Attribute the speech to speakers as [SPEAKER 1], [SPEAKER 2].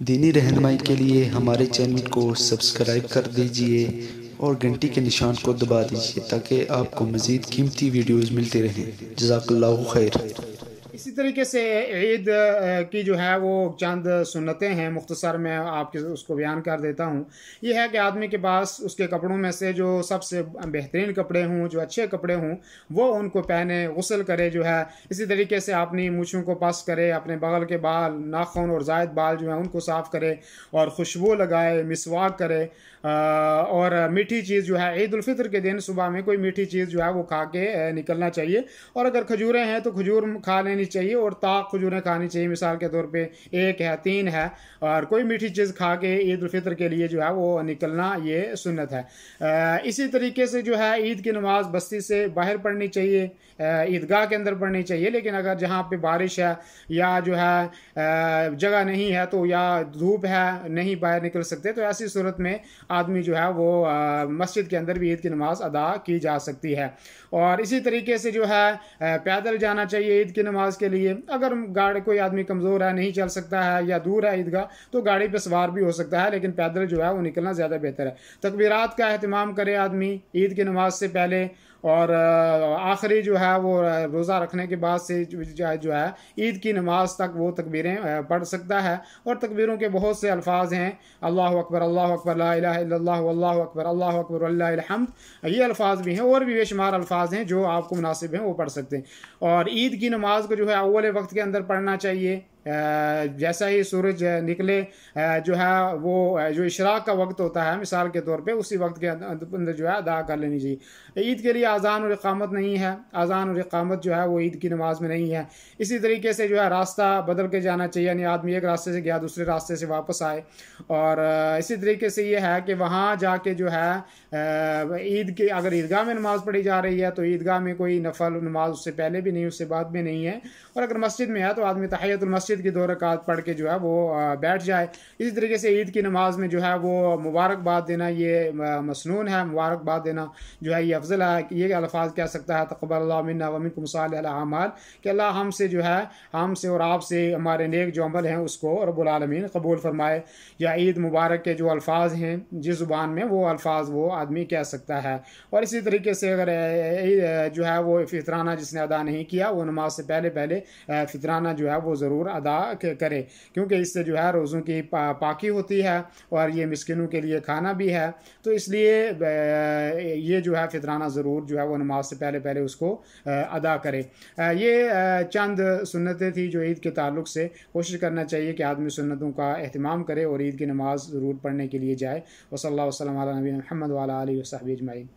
[SPEAKER 1] दीनी रहनुमाई के लिए हमारे चैनल को सब्सक्राइब कर दीजिए और घंटी के निशान को दबा दीजिए ताकि आपको मज़ीद कीमती वीडियोज़ मिलते रहें। जज़ाकल्लाहु खैर।
[SPEAKER 2] इसी तरीके से ईद की जो है वो चंद सुन्नतें हैं, मुख्तसर मैं आपके उसको बयान कर देता हूँ। ये है कि आदमी के पास उसके कपड़ों में से जो सबसे बेहतरीन कपड़े हों, जो अच्छे कपड़े हों, वो उनको पहने, गुस्ल करे जो है। इसी तरीके से अपनी मूछों को पस करे, अपने बगल के बाल, नाखून और जायद बाल जो है उनको साफ़ करे और खुशबू लगाए, मिसवाक करे। और मीठी चीज़ जो है ईद उल फितर के दिन सुबह में कोई मीठी चीज़ जो है वो खा के निकलना चाहिए। और अगर खजूरें हैं तो खजूर खा लेनी चाहिए और ताक खजूरें खानी चाहिए। मिसाल के तौर पे 1 है, 3 है, और कोई मीठी चीज़ खा के ईद उल फितर के लिए जो है वो निकलना ये सुन्नत है। इसी तरीके से जो है ईद की नमाज बस्ती से बाहर पढ़नी चाहिए, ईदगाह के अंदर पढ़नी चाहिए। लेकिन अगर जहाँ पे बारिश है या जो है जगह नहीं है तो या धूप है, नहीं बाहर निकल सकते, तो ऐसी सूरत में आदमी जो है वो मस्जिद के अंदर भी ईद की नमाज अदा की जा सकती है। और इसी तरीके से जो है पैदल जाना चाहिए ईद की नमाज के लिए। अगर गाड़ी कोई आदमी कमज़ोर है, नहीं चल सकता है या दूर है ईदगाह, तो गाड़ी पे सवार भी हो सकता है, लेकिन पैदल जो है वो निकलना ज़्यादा बेहतर है। तकबीरात का अहतमाम करे आदमी ईद की नमाज से पहले, और आखिरी जो है वो रोज़ा रखने के बाद से जो है ईद की नमाज तक वो तकबीरें पढ़ सकता है। और तकबीरों के बहुत से अल्फाज हैं, अल्लाहु अकबर, ला इलाहा इल्लल्लाह, वल्लाहु अकबर, वलिल्लाहिल हम्द। ये अल्फाज भी हैं और भी बेशुमार अल्फाज हैं जो आपको मुनासिब हैं वो पढ़ सकते हैं। और ईद की नमाज को जो है अव्वल वक्त के अंदर पढ़ना चाहिए। जैसा ही सूरज निकले जो है वो जो इशराक का वक्त होता है मिसाल के तौर पे, उसी वक्त के अंदर जो है अदा कर लेनी चाहिए। ईद के लिए अजान और इकामत नहीं है, अजान और इकामत जो है वो ईद की नमाज में नहीं है। इसी तरीके से जो है रास्ता बदल के जाना चाहिए, यानी आदमी एक रास्ते से गया दूसरे रास्ते से वापस आए। और इसी तरीके से ये है कि वहाँ जाके जो है ईद के अगर ईदगाह में नमाज पढ़ी जा रही है तो ईदगाह में कोई नफल नमाज उससे पहले भी नहीं, उससे बाद में नहीं है। और अगर मस्जिद में है तो आदमी तहियतुल मस्जिद की 2 रकात पढ़ के जो है वो बैठ जाए। इसी तरीके से ईद की नमाज में जो है वो मुबारकबाद देना ये मसनून है, मुबारकबाद देना जो है ये अफजल है। ये अल्फाज कह सकता है तक़ब्बलल्लाहु मिन्ना व मिनकुम सालिहुल अमाल, कि अल्लाह हमसे जो है, हमसे और आपसे हमारे नेक जो अमल हैं उसको रब्बुल आलमीन कबूल फरमाए। या ईद मुबारक के जो अल्फाज हैं जिस ज़ुबान में वो अल्फाज वो आदमी कह सकता है। और इसी तरीके से अगर जो है वो फितराना जिसने अदा नहीं किया वो नमाज से पहले पहले फितराना जो है वो ज़रूर अदा करे, क्योंकि इससे जो है रोज़ों की पाकी होती है और ये मिस्किनों के लिए खाना भी है। तो इसलिए ये जो है फितराना ज़रूर जो है वो नमाज से पहले पहले उसको अदा करे। ये चंद सुन्नतें थी जो ईद के ताल्लुक़ से। कोशिश करना चाहिए कि आदमी सुन्नतों का एहतमाम करे और ईद की नमाज ज़रूर पढ़ने के लिए जाए। वसल्लल्लाहु अलैहि वसल्लम अला नबीना मुहम्मद व अला आलिहि व सहबिहि अजमईन।